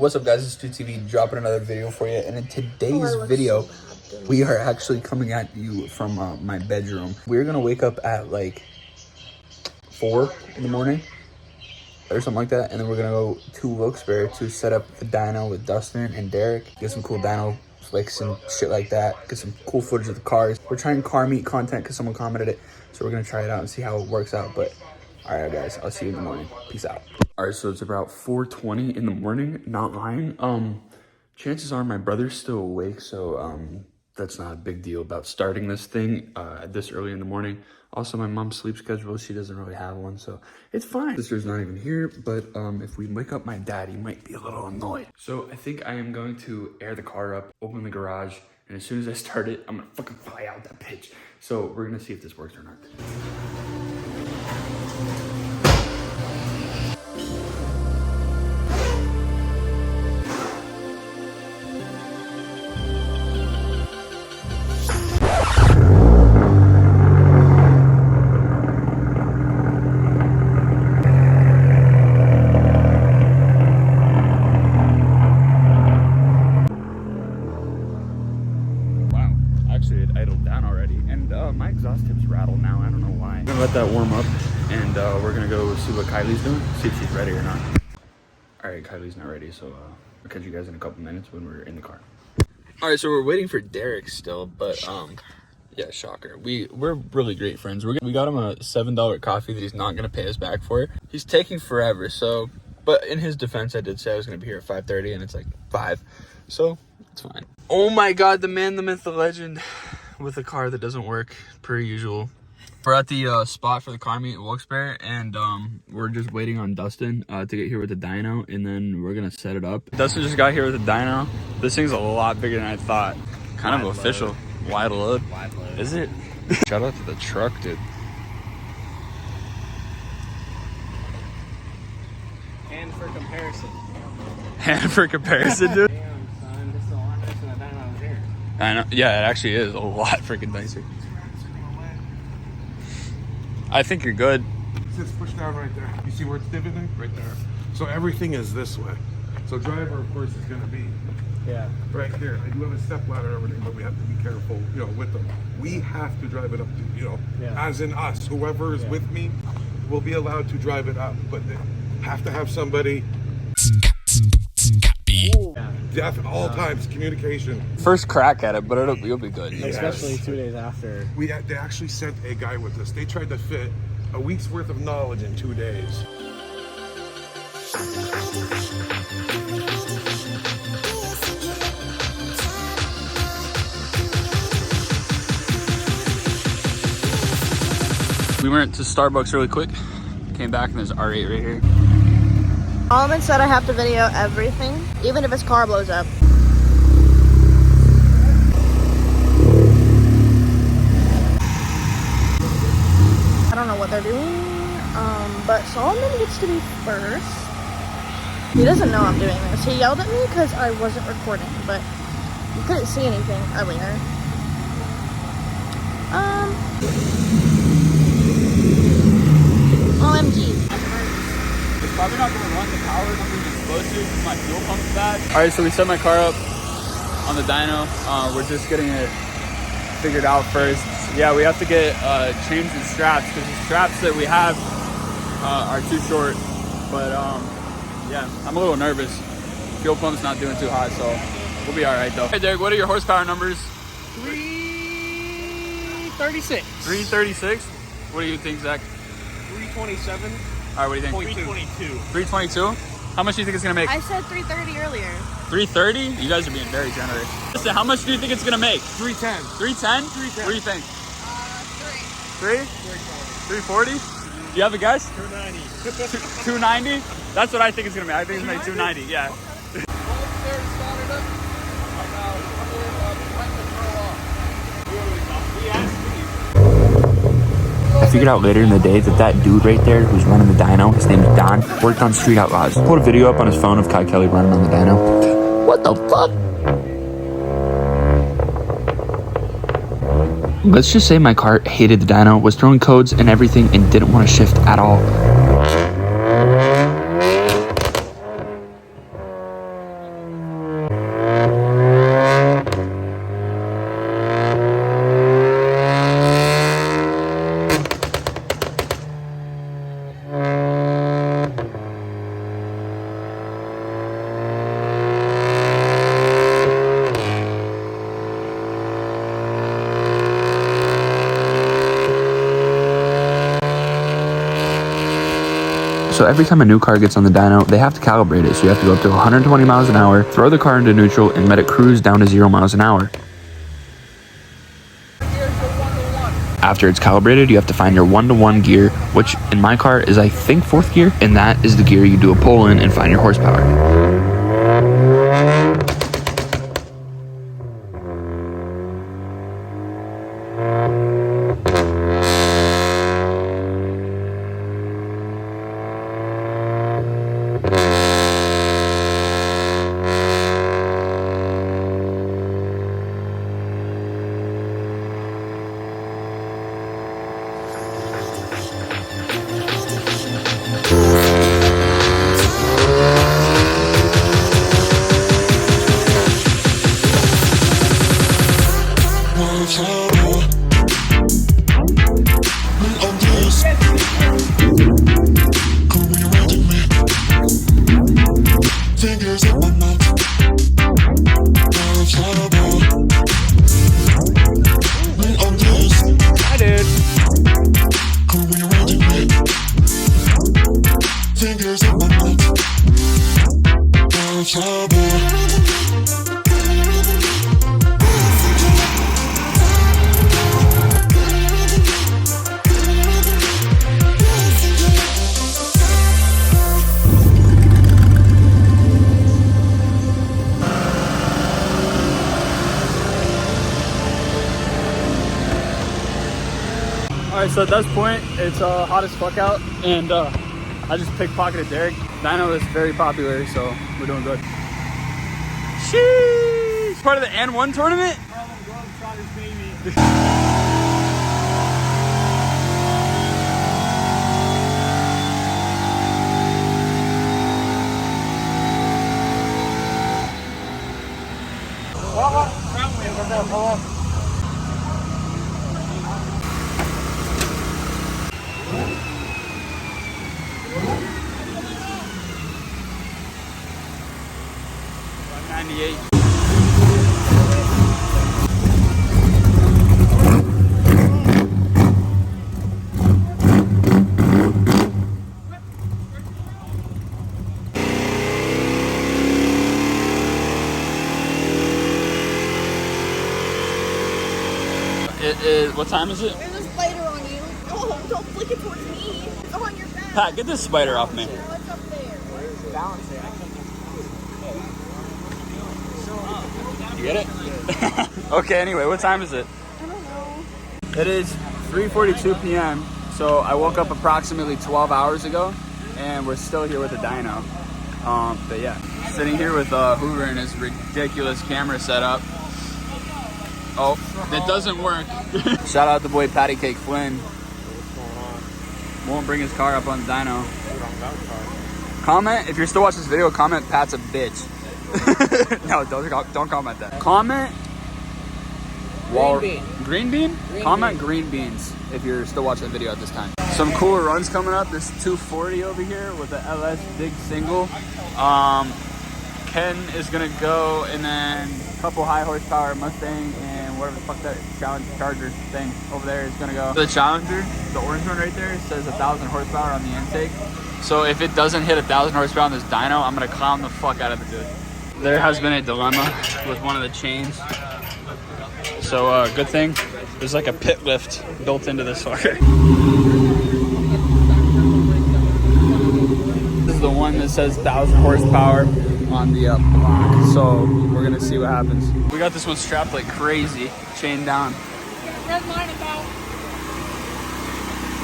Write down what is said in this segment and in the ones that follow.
What's up, guys? It's TV dropping another video for you, and in today's video we are actually coming at you from my bedroom. We're gonna wake up at like 4 in the morning or something like that, and then we're gonna go to Wilkes-Barre to set up the dyno with Dustin and Derek, get some cool dyno flicks and shit like that, get some cool footage of the cars. We're trying car meet content because someone commented it, so we're gonna try it out and see how it works out. But all right, guys, I'll see you in the morning. Peace out. All right, so it's about 4:20 in the morning, not lying. Chances are my brother's still awake, so that's not a big deal about starting this thing this early in the morning. Also, my mom's sleep schedule, she doesn't really have one, so it's fine. Sister's not even here, but if we wake up my dad, he might be a little annoyed. So I think I am going to air the car up, open the garage, and as soon as I start it, I'm gonna fucking fly out that bitch. So we're gonna see if this works or not. My exhaust tips rattle now. I don't know why. I'm gonna let that warm up, and we're gonna go see what Kylie's doing, see if she's ready or not. All right, Kylie's not ready, so I'll catch you guys in a couple minutes when we're in the car. All right, so we're waiting for Derek still, but yeah, shocker. We're really great friends. We got him a $7 coffee that he's not gonna pay us back for. He's taking forever, so. But in his defense, I did say I was gonna be here at 5:30, and it's like 5, so it's fine. Oh my God, the man, the myth, the legend. With a car that doesn't work per usual. We're at the spot for the car meet at Wilkes-Barre, and we're just waiting on Dustin to get here with the dyno, and then we're gonna set it up. Dustin just got here with the dyno. This thing's a lot bigger than I thought. Kind of official. Wide load. Wide load. Is it? Shout out to the truck, dude. And for comparison. And for comparison, dude. I know, yeah, it actually is a lot freaking nicer. I think you're good. It says push down right there. You see where it's divoting? Right there. So everything is this way. So driver, of course, is going to be right here. I do have a step ladder and everything, but we have to be careful, you know, with them. We have to drive it up to, you know, as in us. Whoever is with me will be allowed to drive it up, but they have to have somebody. At all times, communication. First crack at it, but you'll be good. Especially 2 days after. They actually sent a guy with us. They tried to fit a week's worth of knowledge in 2 days. We went to Starbucks really quick, came back, and there's R8 right here. Almond said I have to video everything, even if his car blows up. I don't know what they're doing, but Solomon gets to be first. He doesn't know I'm doing this. He yelled at me because I wasn't recording, but you couldn't see anything earlier. OMG. Probably not gonna run the power numbers as close to because my fuel pump's bad. All right, so we set my car up on the dyno. We're just getting it figured out first. Yeah, we have to get chains and straps because the straps that we have are too short. But yeah, I'm a little nervous. Fuel pump's not doing too hot, so we'll be all right though. Hey Derek, what are your horsepower numbers? 336. 336? What do you think, Zach? 327. All right, what do you think? 322. 322? How much do you think it's gonna make? I said 330 earlier. 330? You guys are being very generous. Listen, how much do you think it's gonna make? 310. 310? 310. What do you think? 3. 340? Do you have a guess? 290. 290? That's what I think it's gonna make. I think it's gonna make 290, yeah. I figured out later in the day that dude right there who's running the dyno, his name's Don, worked on Street Outlaws. Put a video up on his phone of Kai Kelly running on the dyno. What the fuck? Let's just say my car hated the dyno, was throwing codes and everything, and didn't want to shift at all. So every time a new car gets on the dyno, they have to calibrate it. So you have to go up to 120 miles an hour, throw the car into neutral, and let it cruise down to 0 miles an hour. After it's calibrated, you have to find your 1-to-1 gear, which in my car is, I think, 4th gear, and that is the gear you do a pull in and find your horsepower. Alright, so at this point, it's hot as fuck out, and I just pickpocketed Derek. Dyno is very popular, so we're doing good. Sheesh! Part of the N1 tournament? What time is it? There's a spider on you. Oh, don't flick it towards me. It's on your back. Pat, get this spider off me. Oh, it's up there. You get it? Okay, anyway, what time is it? I don't know. It is 3:42 p.m. So I woke up approximately 12 hours ago, and we're still here with the dyno. But yeah, sitting here with Hoover and his ridiculous camera setup. Oh, it doesn't work. Shout out the boy Patty Cake Flynn. Won't bring his car up on the dyno. Comment, if you're still watching this video, comment Pat's a bitch. No, don't comment that. Comment green bean? Comment green beans if you're still watching the video at this time. Some cooler runs coming up. This 240 over here with the LS big single. Ken is gonna go, and then a couple high horsepower Mustang and whatever the fuck that Charger thing over there is gonna go. The Challenger, the orange one right there, says 1,000 horsepower on the intake. So if it doesn't hit 1,000 horsepower on this dyno, I'm gonna clown the fuck out of the dude. There has been a dilemma with one of the chains. So good thing there's like a pit lift built into this fucker. This is the one that says 1,000 horsepower on the block. So we're gonna see what happens. We got this one strapped like crazy, chained down. Red line about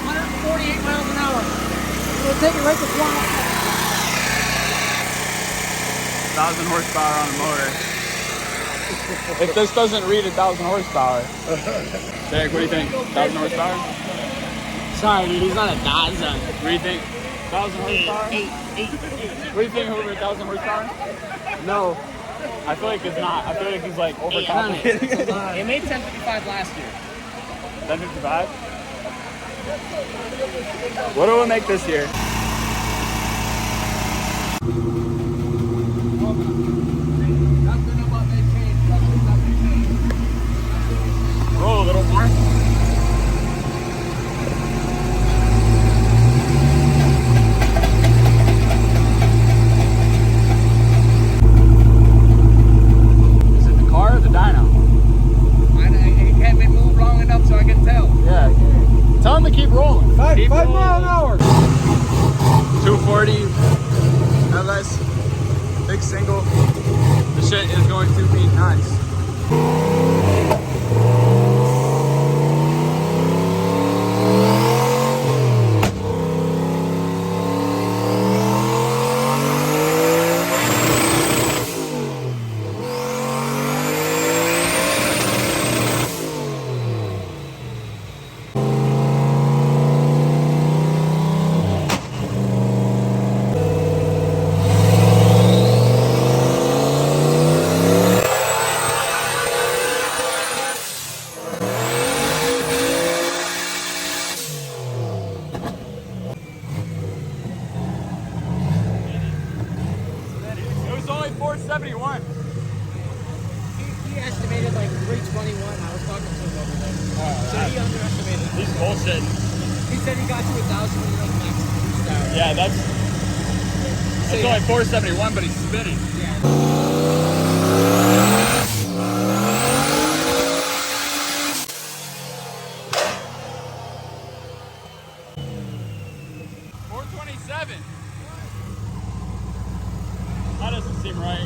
148 miles an hour. We'll take it right to flat. 1,000 horsepower on the motor. If this doesn't read 1,000 horsepower. Derek, what do you think? 1,000 horsepower? Sorry, dude, he's not a Daza. What do you think? 1,000 horsepower? Eight. What do you think, Hoover? 1,000 horsepower? No. I feel like it's not. I feel like he's like overcomplicating it. It made 1055 last year. 1055? What do we make this year? Roll a little more. 5 mile an hour. 240 LS, big single. The shit is going to be nuts. It was only 471. He estimated like 321. I was talking to him over there. So he underestimated. He's bullshit. He said he got to 1,000 when he like max boost out. Yeah, that's only 471, but he's spinning. That doesn't seem right.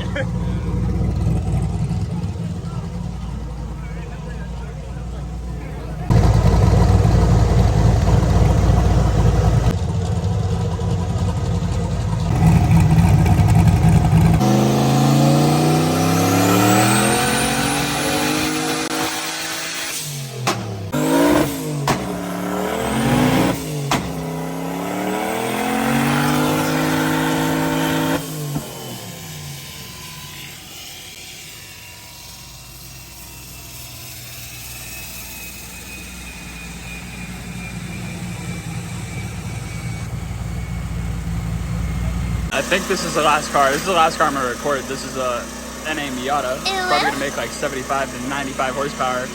I think this is the last car. This is the last car I'm gonna record. This is a NA Miata. It's probably gonna make like 75 to 95 horsepower.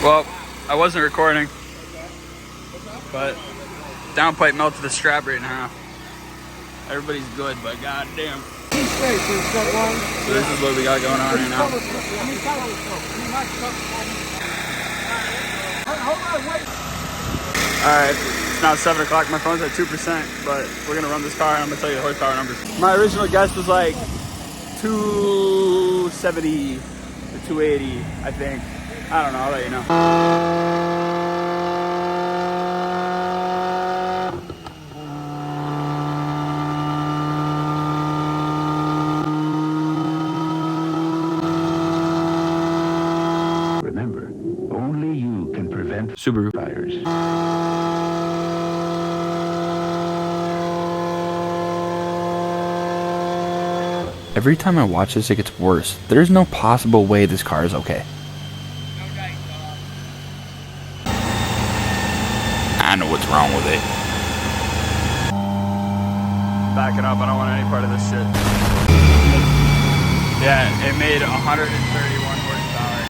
Well, I wasn't recording, but Downpipe melted the strap right in half. Everybody's good, but goddamn. So this is what we got going on right now. Alright, it's now 7 o'clock. My phone's at 2%, but we're gonna run this car and I'm gonna tell you the horsepower numbers. My original guess was like 270 to 280, I think. I don't know, I'll let you know. Remember, only you can prevent Subaru fires. Every time I watch this, it gets worse. There's no possible way this car is okay. I know what's wrong with it. Back it up, I don't want any part of this shit. Yeah, it made 131 horsepower.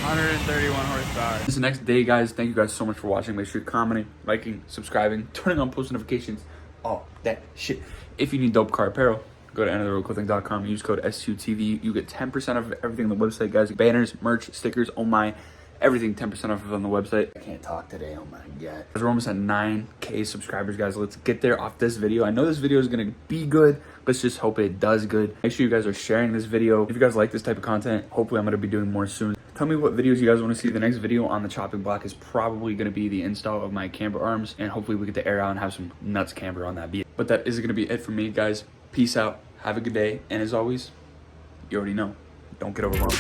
131 horsepower. This is the next day, guys. Thank you guys so much for watching. Make sure you're commenting, liking, subscribing, turning on post notifications, all that shit. If you need dope car apparel, go to endoftheroadclothing.com. Use code S2TV. You get 10% of everything on the website, guys. Banners, merch, stickers, oh my. Everything 10% off on the website. I can't talk today, oh my god. We're almost at 9K subscribers, guys. Let's get there off this video. I know this video is gonna be good. Let's just hope it does good. Make sure you guys are sharing this video. If you guys like this type of content, hopefully I'm gonna be doing more soon. Tell me what videos you guys wanna see. The next video on the chopping block is probably gonna be the install of my camber arms, and hopefully we get to air out and have some nuts camber on that beat. But that is gonna be it for me, guys. Peace out, have a good day, and as always, you already know, don't get overwhelmed.